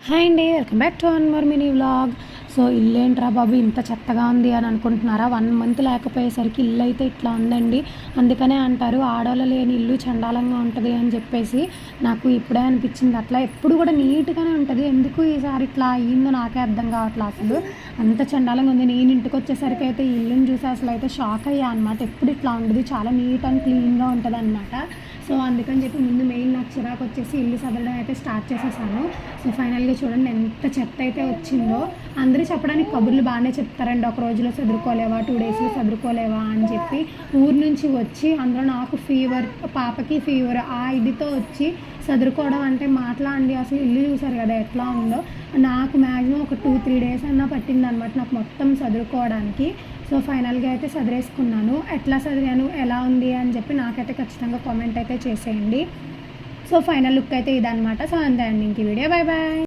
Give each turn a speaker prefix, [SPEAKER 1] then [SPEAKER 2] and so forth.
[SPEAKER 1] Hi అండి, welcome back to one more mini vlog. So ఇల్లు ఏంట్రా బాబు ఇంత చెత్తగా ఉంది అని అనుకుంటున్నారా? 1 మంత్ లేకపోయేసరికి ఇల్లు అయితే ఇట్లా ఉందండి. అందుకనే అంటారు ఆడవాళ్ళు లేని ఇల్లు చండాలంగా ఉంటుంది అని చెప్పేసి. నాకు ఇప్పుడే అనిపించింది. అట్లా ఎప్పుడు కూడా నీట్గానే ఉంటుంది, ఎందుకు ఈసారి ఇట్లా అయ్యిందో నాకే అర్థం కావట్లేదు. అసలు అంత చండాలంగా ఉంది. నేను ఇంటికి వచ్చేసరికి అయితే ఈ ఇల్లుని చూసి అసలు అయితే షాక్ అయ్యా అనమాట. ఎప్పుడు ఇట్లా ఉండదు, చాలా నీట్ అండ్ క్లీన్గా ఉంటుంది అనమాట. సో అందుకని చెప్పి ముందు మెయిన్ నాకు చిరాకు వచ్చేసి ఇల్లు సదరడం అయితే స్టార్ట్ చేసేసాను. సో ఫైనల్గా చూడండి ఎంత చెత్త అయితే వచ్చిందో. అందరూ చెప్పడానికి కబుర్లు బాగానే చెప్తారండి, ఒక రోజులో చదువుకోలేవా, 2 డేస్లో చదువుకోలేవా అని చెప్పి. ఊరు నుంచి వచ్చి అందులో నాకు ఫీవర్, పాపకి ఫీవర్, ఆ ఇదితో వచ్చి చదువుకోవడం అంటే మాట్లాడండి. అసలు ఇల్లు చూసారు కదా ఎట్లా ఉందో. నాకు మ్యాక్సిమం ఒక 2-3 డేస్ అన్నా పట్టింది అనమాట నాకు మొత్తం చదువుకోవడానికి. సో ఫైనల్గా అయితే చదివేసుకున్నాను. ఎట్లా చదివాను, ఎలా ఉంది అని చెప్పి నాకైతే ఖచ్చితంగా కామెంట్ అయితే చేసేయండి. సో ఫైనల్ లుక్ అయితే ఇదనమాట. సో అంతే అండి, ఇంక వీడియో. Bye bye.